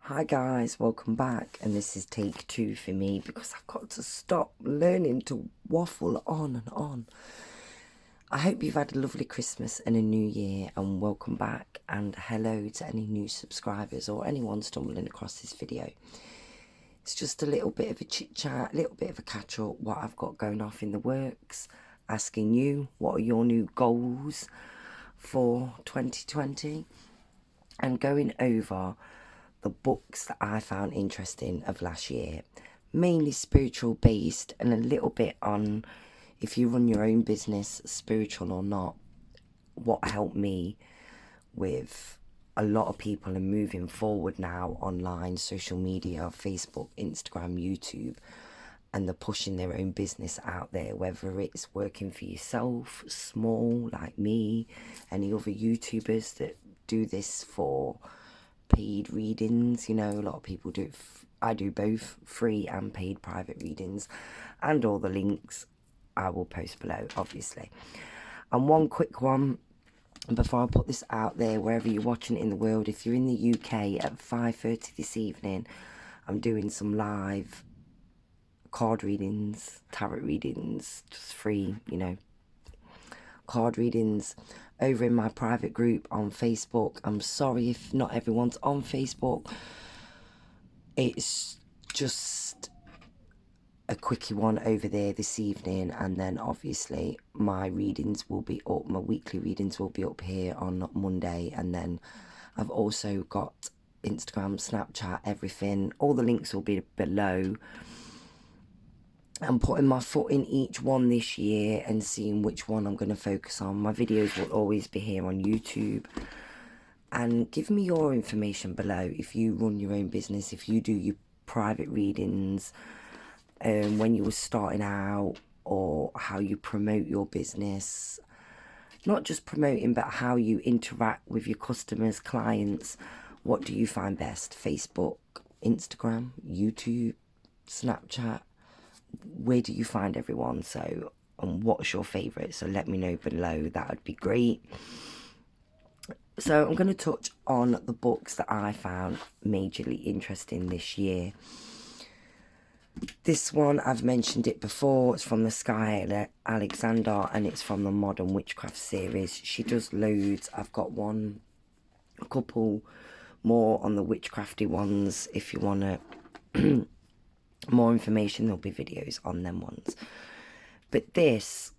Hi guys, welcome back, and this is take 2 for me because I've got to stop learning to waffle on and on. I hope you've had a lovely Christmas and a new year, and welcome back, and hello to any new subscribers or anyone stumbling across this video. It's just a little bit of a chit chat, a little bit of a catch up, what I've got going off in the works, asking you what are your new goals for 2020, and going over the books that I found interesting of last year, mainly spiritual based, and a little bit on if you run your own business, spiritual or not, what helped me with a lot of people and moving forward now online, social media, Facebook, Instagram, YouTube, and they're pushing their own business out there, whether it's working for yourself, small like me, any other YouTubers that do this for paid readings. You know, a lot of people do it. I do both free and paid private readings, and all the links I will post below, obviously. And one quick one before I put this out there, wherever you're watching it in the world, if you're in the UK at 5:30 this evening, I'm doing some live card readings, tarot readings, just free, you know, card readings over in my private group on Facebook. I'm sorry if not everyone's on Facebook. It's just a quickie one over there this evening, and then obviously my readings will be up, my weekly readings will be up here on Monday, and then I've also got Instagram, Snapchat, everything. All the links will be below. I'm putting my foot in each one this year and seeing which one I'm going to focus on. My videos will always be here on YouTube. And give me your information below if you run your own business, if you do your private readings, when you were starting out, or how you promote your business. Not just promoting, but how you interact with your customers, clients. What do you find best? Facebook, Instagram, YouTube, Snapchat? Where do you find everyone? So, and what's your favourite? So let me know below, that would be great. So I'm going to touch on the books that I found majorly interesting this year. This one, I've mentioned it before, it's from the Skye Alexander, and it's from the Modern Witchcraft series. She does loads. I've got a couple more on the witchcrafty ones. If you want to more information, there'll be videos on them ones. But this,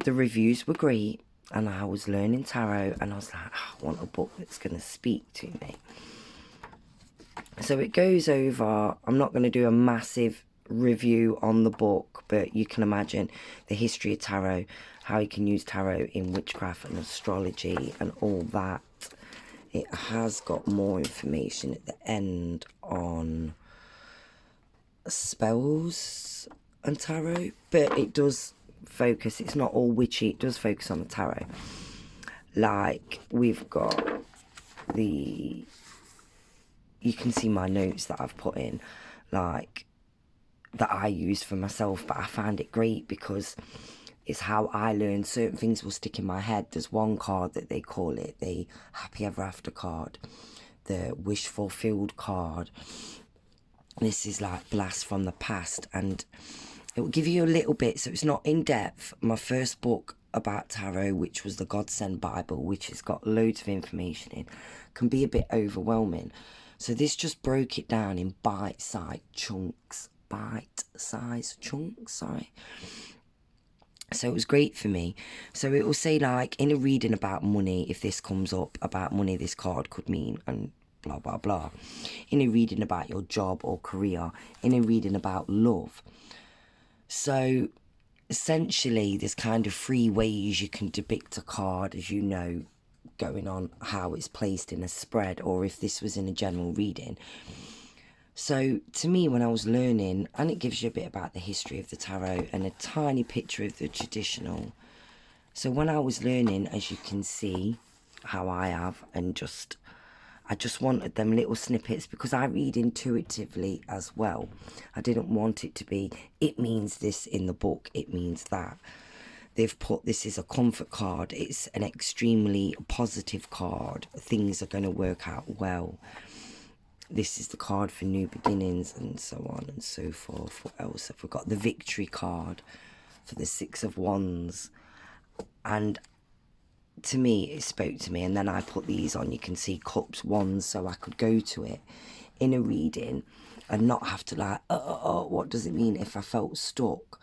the reviews were great, and I was learning tarot, and I was like, oh, I want a book that's going to speak to me. So it goes over, I'm not going to do a massive review on the book, but you can imagine the history of tarot, how you can use tarot in witchcraft and astrology and all that. It has got more information at the end on spells and tarot, but it does focus, it's not all witchy, it does focus on the tarot. Like, we've got the, you can see my notes that I've put in, like, that I use for myself, but I found it great because it's how I learned. Certain things will stick in my head. There's one card that they call it the Happy Ever After card, the Wish Fulfilled card. This is like Blast from the Past, and it will give you a little bit, so it's not in depth. My first book about tarot, which was the Godsend Bible, which has got loads of information in, can be a bit overwhelming. So this just broke it down in bite-sized chunks. Sorry. So it was great for me. So it will say, like, in a reading about money, if this comes up about money, this card could mean, and blah blah blah. In a reading about your job or career, in a reading about love. So essentially there's kind of 3 ways you can depict a card, as you know, going on how it's placed in a spread, or if this was in a general reading. So to me, when I was learning, and it gives you a bit about the history of the tarot and a tiny picture of the traditional. So when I was learning, as you can see how I have, and I just wanted them little snippets because I read intuitively as well. I didn't want it to be, it means this in the book, it means that. They've put, this is a comfort card, it's an extremely positive card, things are going to work out well. this is the card for new beginnings and so on and so forth. What else have we got? The victory card for the Six of Wands. And to me, it spoke to me. And then I put these on. You can see cups, wands, so I could go to it in a reading and not have to like, what does it mean? If I felt stuck,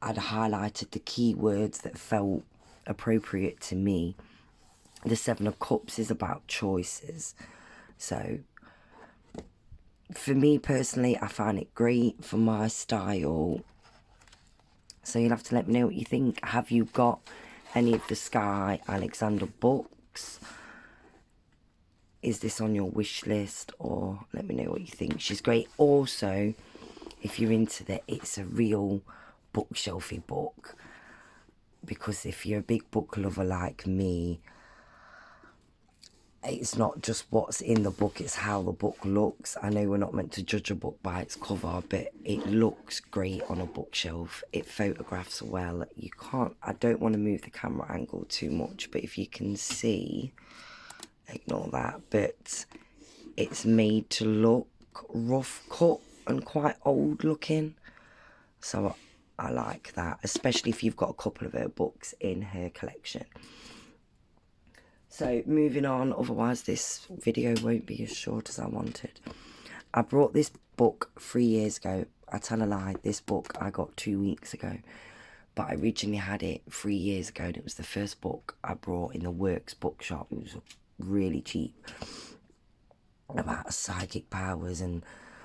I'd highlighted the key words that felt appropriate to me. The Seven of Cups is about choices. So for me personally, I find it great for my style. So you'll have to let me know what you think. Have you got any of the Skye Alexander books? Is this on your wish list? Or let me know what you think. She's great. Also, if you're into that, it's a real bookshelfy book. Because if you're a big book lover like me, it's not just what's in the book, it's how the book looks. I know we're not meant to judge a book by its cover, but it looks great on a bookshelf. It photographs well. You can't, I don't want to move the camera angle too much, but if you can see, ignore that, but it's made to look rough cut and quite old looking. So I like that, especially if you've got a couple of her books in her collection. So moving on, otherwise this video won't be as short as I wanted. I brought this book 3 years ago. I tell a lie, this book I got 2 weeks ago. But I originally had it 3 years ago, and it was the first book I brought in the Works bookshop. It was really cheap. About psychic powers and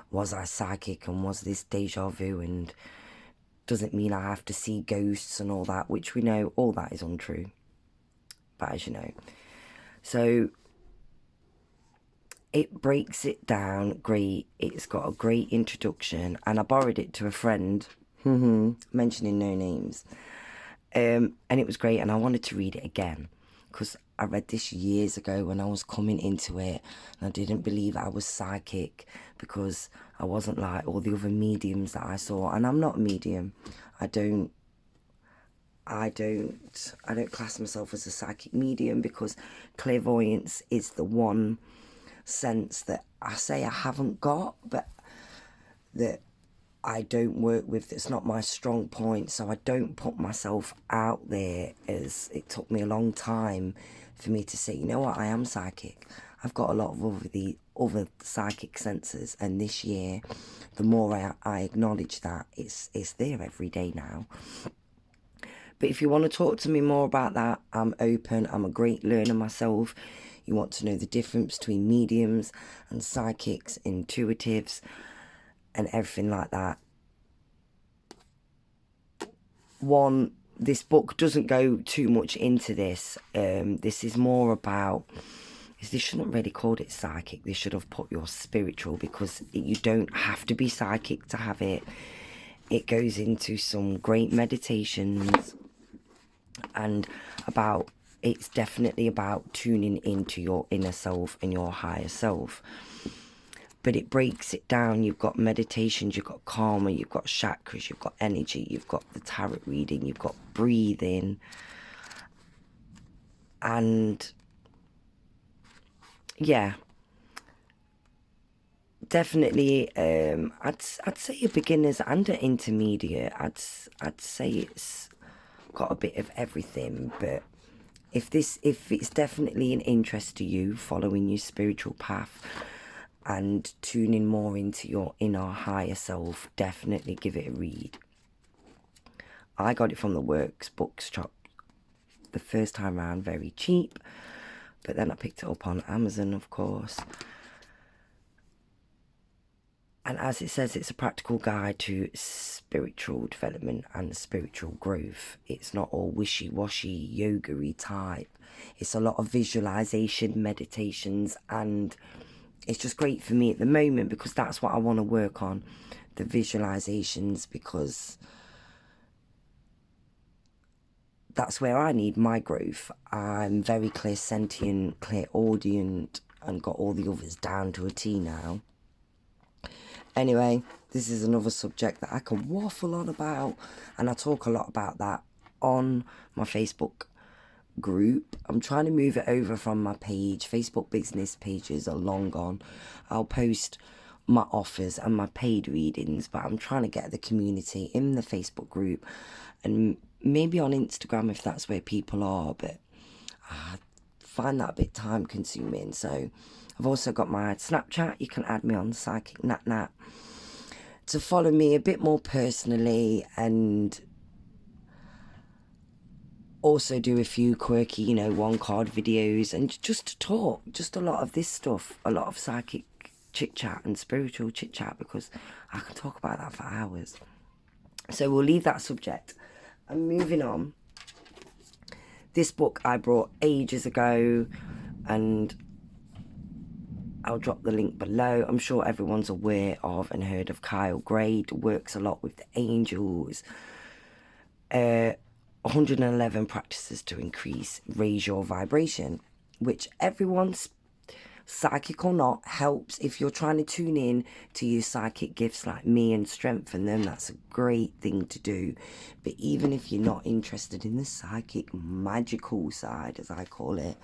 was I psychic and was this deja vu and does it mean I have to see ghosts and all that, which we know all that is untrue. But as you know. So it breaks it down great. It's got a great introduction, and I borrowed it to a friend, mentioning no names, and it was great, and I wanted to read it again because I read this years ago when I was coming into it, and I didn't believe I was psychic because I wasn't like all the other mediums that I saw, and I'm not a medium. I don't class myself as a psychic medium because clairvoyance is the one sense that I say I haven't got, but that I don't work with, that's not my strong point. So I don't put myself out there, as it took me a long time for me to say, you know what, I am psychic. I've got a lot of other psychic senses, and this year, the more I acknowledge that, it's there every day now. But if you want to talk to me more about that, I'm open. I'm a great learner myself. You want to know the difference between mediums and psychics, intuitives, and everything like that. One, this book doesn't go too much into this. This is more about, they shouldn't really call it psychic. They should have put your spiritual, because you don't have to be psychic to have it. It goes into some great meditations. And it's definitely about tuning into your inner self and your higher self. But it breaks it down. You've got meditations, you've got karma, you've got chakras, you've got energy, you've got the tarot reading, you've got breathing. And yeah, definitely I'd say a beginner's and an intermediate. I'd say it's got a bit of everything, but if it's definitely an interest to you, following your spiritual path and tuning more into your inner higher self, definitely give it a read. I got it from the Works bookshop the first time around, very cheap, but then I picked it up on Amazon, of course. And as it says, it's a practical guide to spiritual development and spiritual growth. It's not all wishy-washy, yoga-y type. It's a lot of visualization, meditations, and it's just great for me at the moment because that's what I want to work on, the visualizations, because that's where I need my growth. I'm very clairsentient, clairaudient, and got all the others down to a T now. Anyway, this is another subject that I can waffle on about, and I talk a lot about that on my Facebook group. I'm trying to move it over from my page. Facebook business pages are long gone. I'll post my offers and my paid readings, but I'm trying to get the community in the Facebook group and maybe on Instagram if that's where people are, but I find that a bit time consuming. So I've also got my Snapchat. You can add me on Psychic Nat Nat to follow me a bit more personally, and also do a few quirky, you know, one card videos, and just to talk, just a lot of this stuff, a lot of psychic chit chat and spiritual chit chat, because I can talk about that for hours. So we'll leave that subject and moving on. This book I brought ages ago, and I'll drop the link below. I'm sure everyone's aware of and heard of Kyle Gray. Works a lot with the angels. 111 practices to raise your vibration, which everyone's psychic or not helps. If you're trying to tune in to your psychic gifts like me and strengthen them, that's a great thing to do. But even if you're not interested in the psychic magical side, as I call it,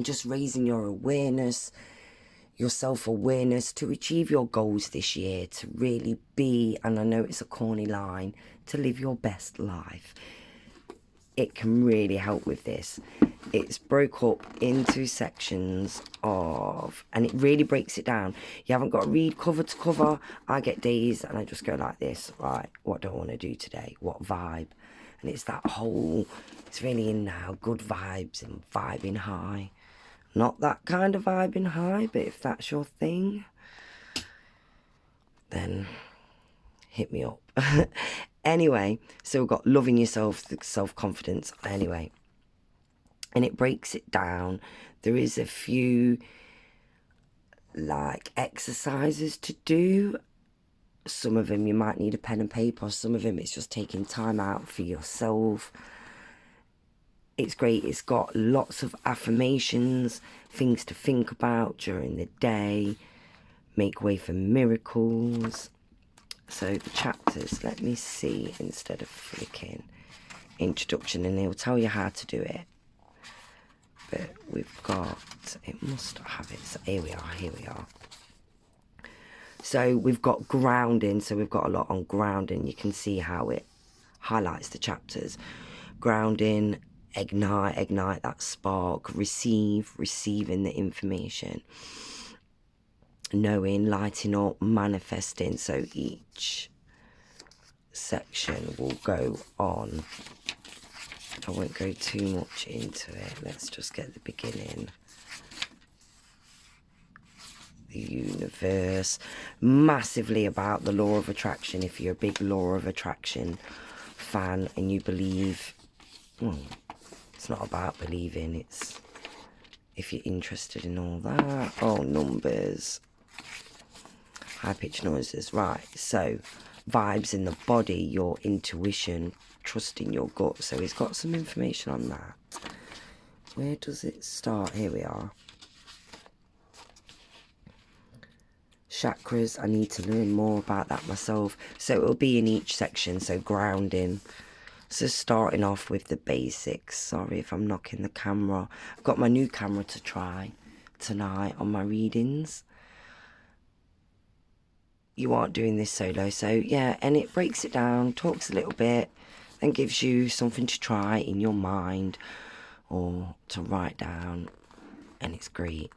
just raising your awareness, your self-awareness to achieve your goals this year, to really be, and I know it's a corny line, to live your best life. It can really help with this. It's broke up into sections of, and it really breaks it down. You haven't got to read cover to cover. I get days and I just go like this, right, what do I want to do today? What vibe? And it's that whole, it's really in now, good vibes and vibing high. Not that kind of vibing high, but if that's your thing, then hit me up. Anyway, so we've got loving yourself, the self-confidence, anyway. And it breaks it down. There is a few, like, exercises to do. Some of them you might need a pen and paper. Some of them it's just taking time out for yourself. It's great. It's got lots of affirmations, things to think about during the day, make way for miracles. So the chapters, let me see, instead of flicking, introduction, and it'll tell you how to do it. But we've got, it must have it, so here we are. So we've got grounding, so we've got a lot on grounding. You can see how it highlights the chapters. Grounding, ignite that spark, receiving the information, knowing, lighting up, manifesting. So each section will go on. I won't go too much into it. Let's just get the beginning. The universe, massively about the law of attraction. If you're a big law of attraction fan and you believe, well, it's not about believing, it's if you're interested in all that. Oh, numbers, high pitched noises, right? So vibes in the body, your intuition, trusting your gut. So he's got some information on that. Where does it start? Here we are. Chakras, I need to learn more about that myself. So it'll be in each section. So grounding. So starting off with the basics. Sorry if I'm knocking the camera. I've got my new camera to try tonight on my readings. You aren't doing this solo. So yeah, and it breaks it down, talks a little bit, and gives you something to try in your mind or to write down. And it's great.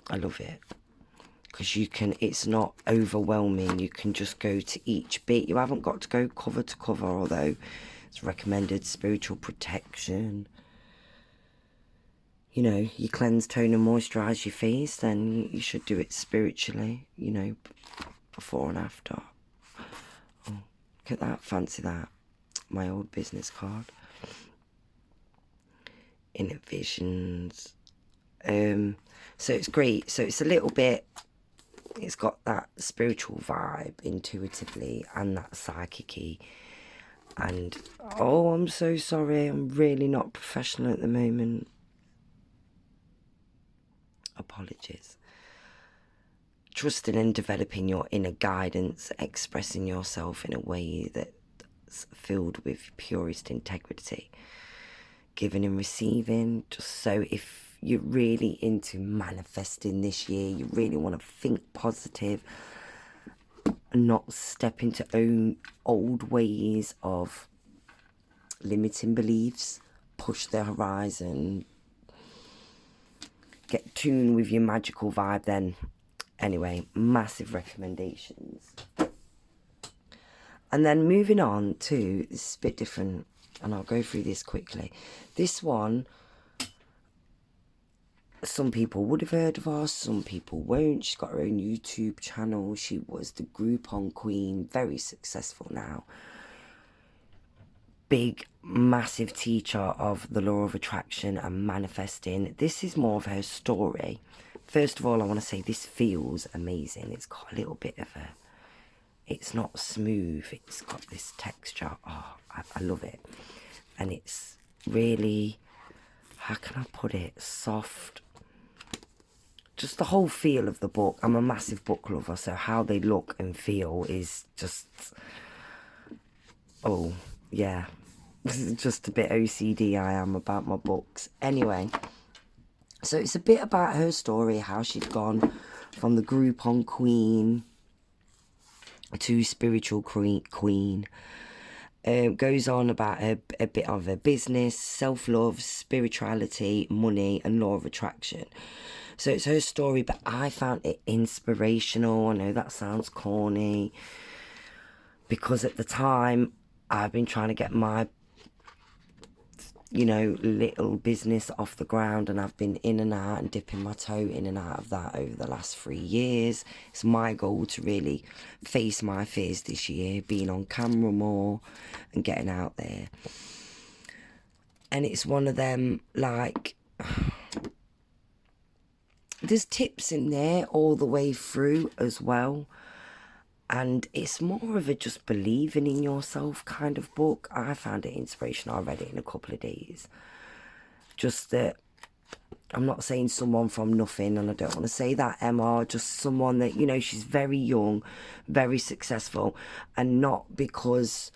I love it. Because you can, it's not overwhelming. You can just go to each bit. You haven't got to go cover to cover, although it's recommended. Spiritual protection. You know, you cleanse, tone and moisturise your face, then you should do it spiritually, you know, before and after. Oh, look at that, fancy that. My old business card. Inner visions. So it's great. So it's a little bit, it's got that spiritual vibe intuitively and that psychic-y. And, oh, I'm so sorry. I'm really not professional at the moment. Apologies. Trusting and developing your inner guidance, expressing yourself in a way that's filled with purest integrity. giving and receiving. Just so if you're really into manifesting this year, you really want to think positive and not step into old ways of limiting beliefs, push the horizon, get tuned with your magical vibe, then anyway, massive recommendations. And then moving on to, this is a bit different, and I'll go through this quickly. This one, some people would have heard of her, some people won't. She's got her own YouTube channel. She was the Groupon Queen, very successful now. Big, massive teacher of the law of attraction and manifesting. This is more of her story. First of all, I want to say this feels amazing. It's got a little bit of a, it's not smooth, it's got this texture. Oh, I love it. And it's really, how can I put it, soft. Just the whole feel of the book. I'm a massive book lover, so how they look and feel is just, oh yeah, just a bit OCD I am about my books. Anyway, so it's a bit about her story, how she'd gone from the Groupon Queen to spiritual queen. Goes on about a bit of her business, self-love, spirituality, money and law of attraction. So it's her story, but I found it inspirational. I know that sounds corny, because at the time I've been trying to get my, you know, little business off the ground, and I've been in and out and dipping my toe in and out of that over the last 3 years. It's my goal to really face my fears this year, being on camera more and getting out there. And it's one of them, like, there's tips in there all the way through as well. And it's more of a just believing in yourself kind of book. I found it inspirational. I read it in a couple of days. Just that, I'm not saying someone from nothing, and I don't want to say that, Emma. Just someone that, you know, she's very young, very successful, and not because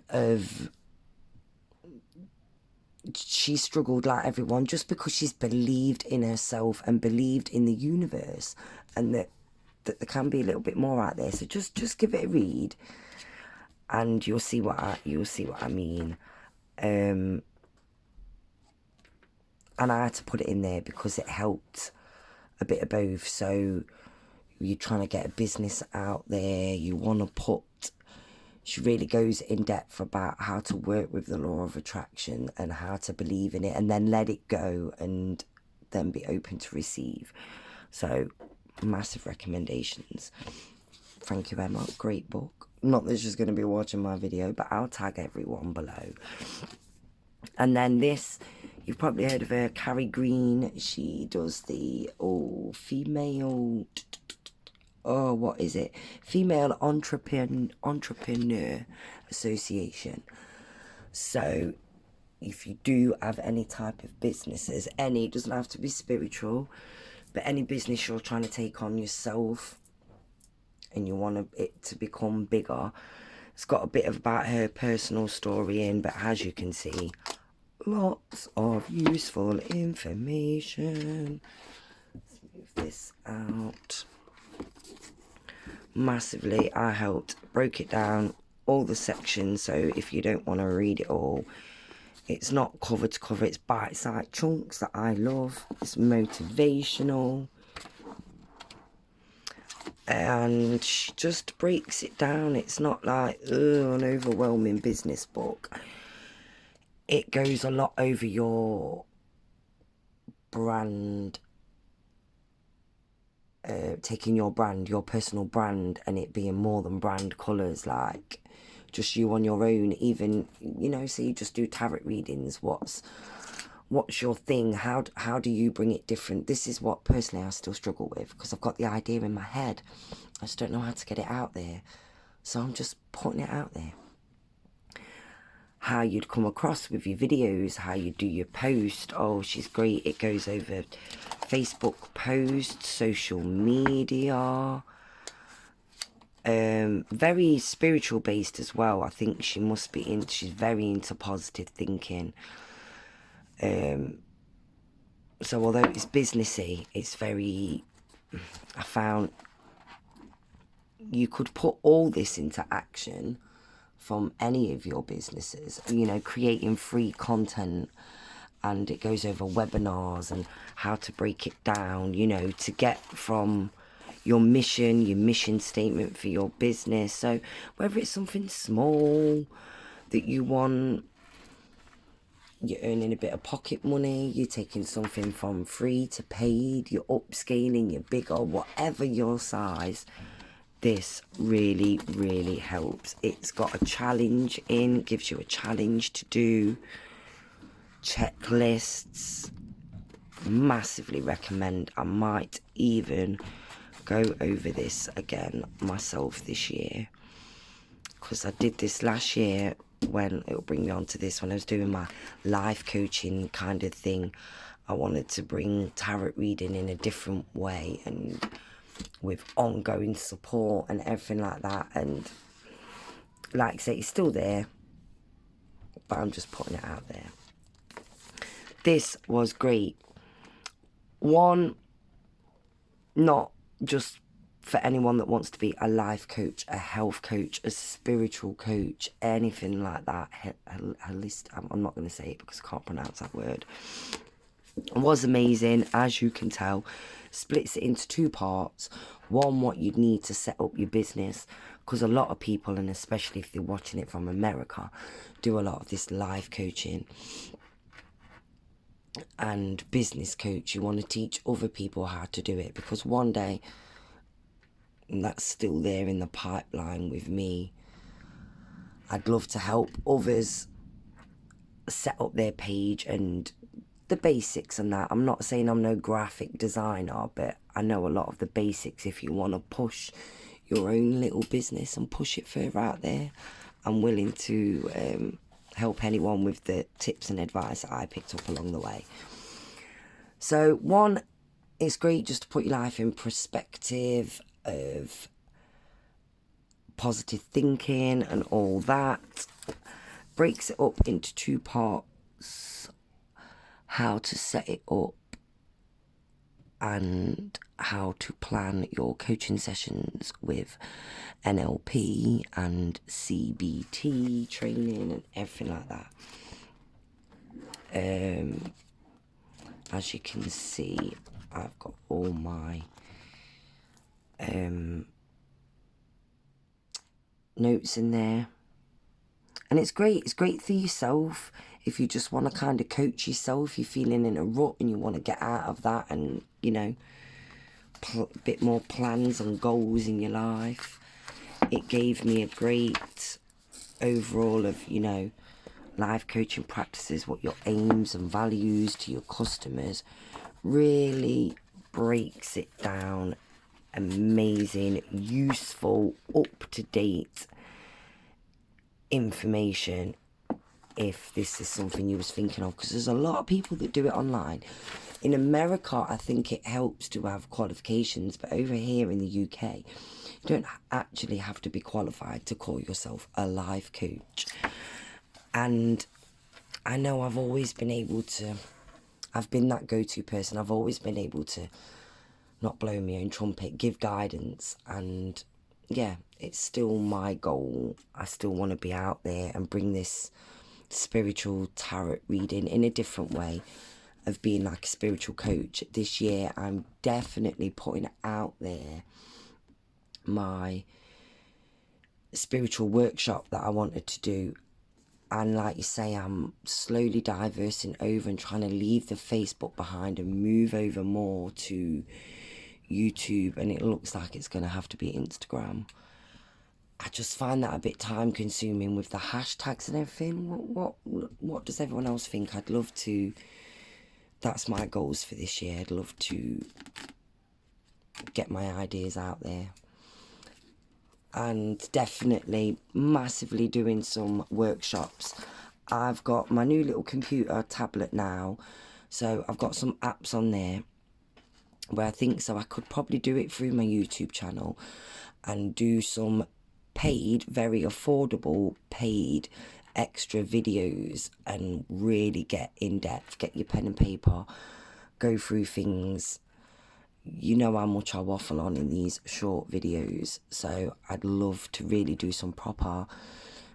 of, she struggled like everyone, just because she's believed in herself and believed in the universe, and that there can be a little bit more out there. So just give it a read, and you'll see what I mean. And I had to put it in there because it helped a bit of both. So you're trying to get a business out there, you want to put, she really goes in depth about how to work with the law of attraction and how to believe in it and then let it go and then be open to receive. So massive recommendations. Thank you, Emma. Great book. Not that she's going to be watching my video, but I'll tag everyone below. And then this, you've probably heard of her, Carrie Green. She does the female, what is it? Female Entrepreneur Association. So if you do have any type of businesses, it doesn't have to be spiritual, but any business you're trying to take on yourself and you want it to become bigger, it's got a bit about her personal story in, but as you can see, lots of useful information. Let's move this out. Massively, I helped, broke it down, all the sections, so if you don't want to read it all, it's not cover to cover, it's bite-sized chunks that I love. It's motivational. And she just breaks it down. It's not like an overwhelming business book. It goes a lot over your brand, taking your brand, your personal brand, and it being more than brand colours, like just you on your own. Even, you know, so you just do tarot readings. What's your thing? How do you bring it different? This is what personally I still struggle with, because I've got the idea in my head, I just don't know how to get it out there, so I'm just putting it out there. How you'd come across with your videos, how you do your post. Oh, she's great. It goes over Facebook posts, social media, Very spiritual based as well. I think she must be she's very into positive thinking. So although it's businessy, it's very, I found you could put all this into action from any of your businesses, you know, creating free content, and it goes over webinars and how to break it down, you know, to get from your mission statement for your business. So whether it's something small that you want, you're earning a bit of pocket money, you're taking something from free to paid, you're upscaling, you're bigger, whatever your size, this really, really helps. It's got a challenge in, gives you a challenge to do, checklists. Massively recommend. I might even go over this again myself this year, because I did this last year. When it'll bring me on to this, when I was doing my life coaching kind of thing, I wanted to bring tarot reading in a different way and with ongoing support and everything like that. And like I say, it's still there, but I'm just putting it out there. This was great. One, not just for anyone that wants to be a life coach, a health coach, a spiritual coach, anything like that. Holistic, I'm not going to say it because I can't pronounce that word. It was amazing, as you can tell. Splits it into 2 parts. One, what you need to set up your business, because a lot of people, and especially if they're watching it from America, do a lot of this life coaching and business coach. You want to teach other people how to do it, because one day, and that's still there in the pipeline with me, I'd love to help others set up their page and the basics and that. I'm not saying I'm no graphic designer, but I know a lot of the basics. If you want to push your own little business and push it further out there, I'm willing to help anyone with the tips and advice that I picked up along the way. So one, it's great just to put your life in perspective of positive thinking and all that. Breaks it up into 2 parts: how to set it up and how to plan your coaching sessions with NLP and CBT training and everything like that. As you can see, I've got all my notes in there, and it's great for yourself if you just want to kind of coach yourself. You're feeling in a rut and you want to get out of that, and you know, a bit more plans and goals in your life. It gave me a great overall of, you know, life coaching practices, what your aims and values to your customers. Really breaks it down. Amazing, useful, up-to-date information if this is something you was thinking of, because there's a lot of people that do it online. In America, I think it helps to have qualifications, but over here in the UK, you don't actually have to be qualified to call yourself a life coach. And I know I've always been able to, I've been that go-to person. I've always been able to not blow my own trumpet, give guidance, and yeah, it's still my goal. I still want to be out there and bring this spiritual tarot reading in a different way of being like a spiritual coach. This year, I'm definitely putting out there my spiritual workshop that I wanted to do. And like you say, I'm slowly diversing over and trying to leave the Facebook behind and move over more to YouTube, and it looks like it's going to have to be Instagram. I just find that a bit time consuming with the hashtags and everything. What does everyone else think? I'd love to, that's my goals for this year. I'd love to get my ideas out there. And definitely massively doing some workshops. I've got my new little computer tablet now, so I've got some apps on there where I think so I could probably do it through my YouTube channel and do some paid, very affordable paid extra videos and really get in depth, get your pen and paper, go through things. You know how much I waffle on in these short videos, so I'd love to really do some proper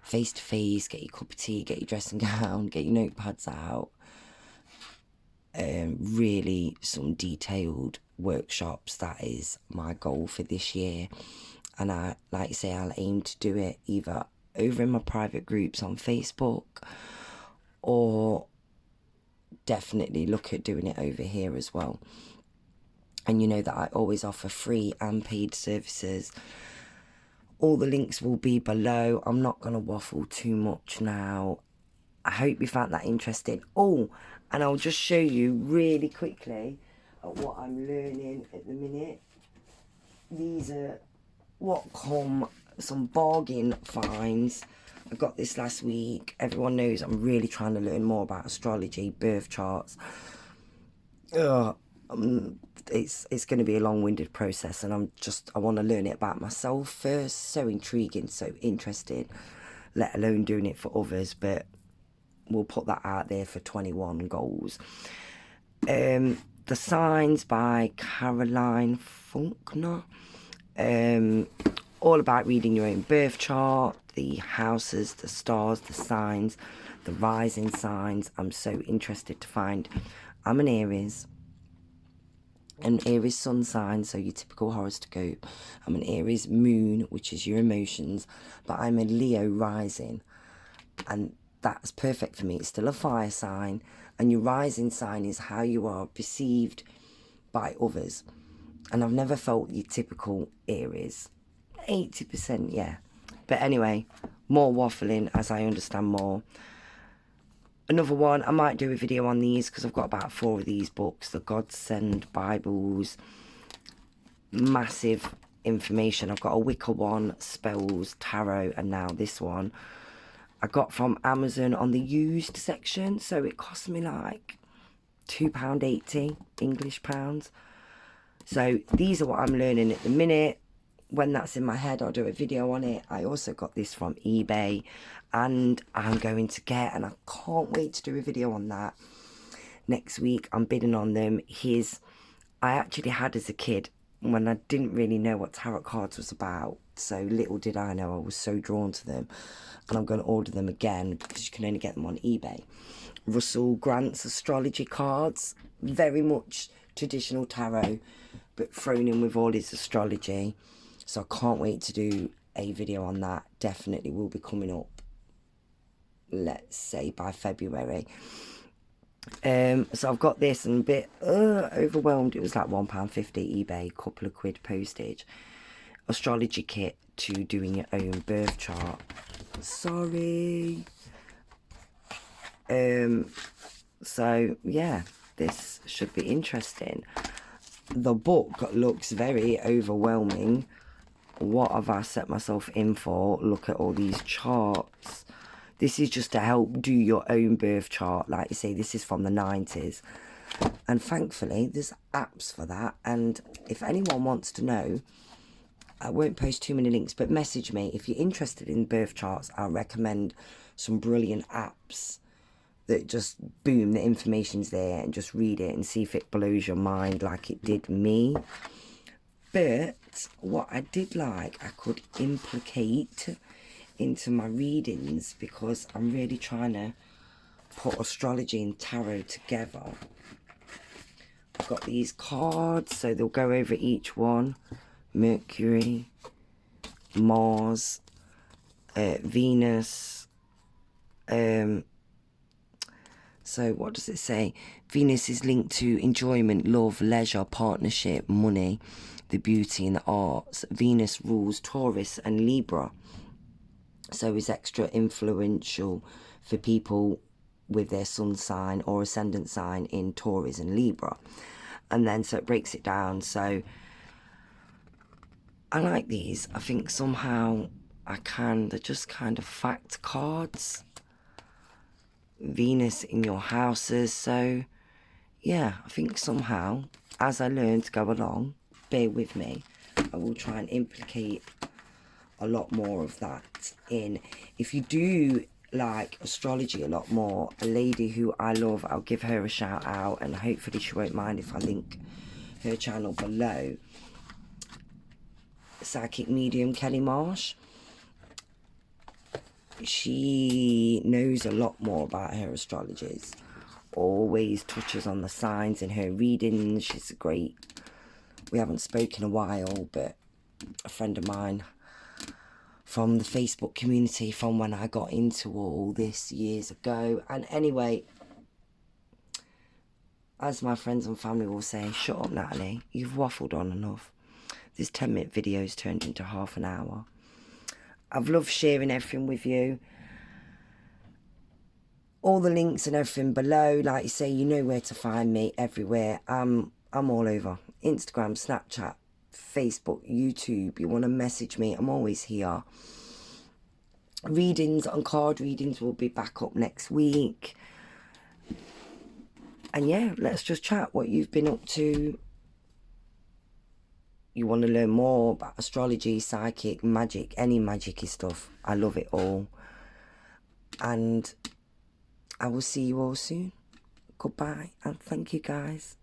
face-to-face, get your cup of tea, get your dressing gown, get your notepads out, really some detailed workshops. That is my goal for this year, and I, like I say, I'll aim to do it either over in my private groups on Facebook, or definitely look at doing it over here as well. And you know that I always offer free and paid services. All the links will be below. I'm not going to waffle too much now. I hope you found that interesting. Oh, and I'll just show you really quickly what I'm learning at the minute. These are what come some bargain finds. I got this last week. Everyone knows I'm really trying to learn more about astrology, birth charts. It's going to be a long-winded process, and I want to learn it about myself first. So intriguing, so interesting, let alone doing it for others. But we'll put that out there for 21 goals. The Signs by Caroline Faulkner. All about reading your own birth chart, the houses, the stars, the signs, the rising signs. I'm so interested to find. I'm an Aries sun sign, so your typical horoscope. I'm an Aries moon, which is your emotions, but I'm a Leo rising, and that's perfect for me. It's still a fire sign, and your rising sign is how you are perceived by others. And I've never felt your typical Aries. 80%, yeah. But anyway, more waffling as I understand more. Another one, I might do a video on these because I've got about 4 of these books, the Godsend Bibles. Massive information. I've got a Wicca one, spells, tarot, and now this one. I got from Amazon on the used section, so it cost me like £2.80 English pounds. So these are what I'm learning at the minute. When that's in my head, I'll do a video on it. I also got this from eBay, and I'm going to get, and I can't wait to do a video on that next week. I'm bidding on them. I actually had as a kid, when I didn't really know what tarot cards was about, so little did I know I was so drawn to them, and I'm going to order them again because you can only get them on eBay. Russell Grant's astrology cards, very much traditional tarot, but thrown in with all his astrology. So I can't wait to do a video on that. Definitely will be coming up, let's say, by February. So I've got this, and a bit overwhelmed. It was like £1.50 eBay, couple of quid postage. Astrology kit to doing your own birth chart. Sorry. So yeah, this should be interesting. The book looks very overwhelming. What have I set myself in for? Look at all these charts. This is just to help do your own birth chart. Like you say, this is from the 90s. And thankfully, there's apps for that. And if anyone wants to know, I won't post too many links, but message me. If you're interested in birth charts, I'll recommend some brilliant apps that just, boom, the information's there, and just read it and see if it blows your mind like it did me. But what I did like, I could implicate into my readings, because I'm really trying to put astrology and tarot together. I've got these cards, so they'll go over each one. Mercury, Mars, Venus. So what does it say? Venus is linked to enjoyment, love, leisure, partnership, money, the beauty and the arts. Venus rules Taurus and Libra, so is extra influential for people with their sun sign or ascendant sign in Taurus and Libra. And then so it breaks it down. So I like these. I think somehow they're just kind of fact cards. Venus in your houses. So yeah, I think somehow as I learn to go along, bear with me, I will try and implicate a lot more of that in. If you do like astrology a lot more, a lady who I love, I'll give her a shout out, and hopefully she won't mind if I link her channel below. Psychic medium Kelly Marsh. She knows a lot more about her astrologies, always touches on the signs in her readings. She's great. We haven't spoken a while, but a friend of mine from the Facebook community from when I got into all this years ago. And anyway, as my friends and family will say, shut up, Natalie, you've waffled on enough. This 10-minute video's turned into half an hour. I've loved sharing everything with you. All the links and everything below. Like you say, you know where to find me everywhere. I'm all over. Instagram, Snapchat, Facebook, YouTube. You want to message me, I'm always here. Readings and card readings will be back up next week. And yeah, let's just chat what you've been up to. You want to learn more about astrology, psychic, magic, any magic-y stuff. I love it all. And I will see you all soon. Goodbye and thank you guys.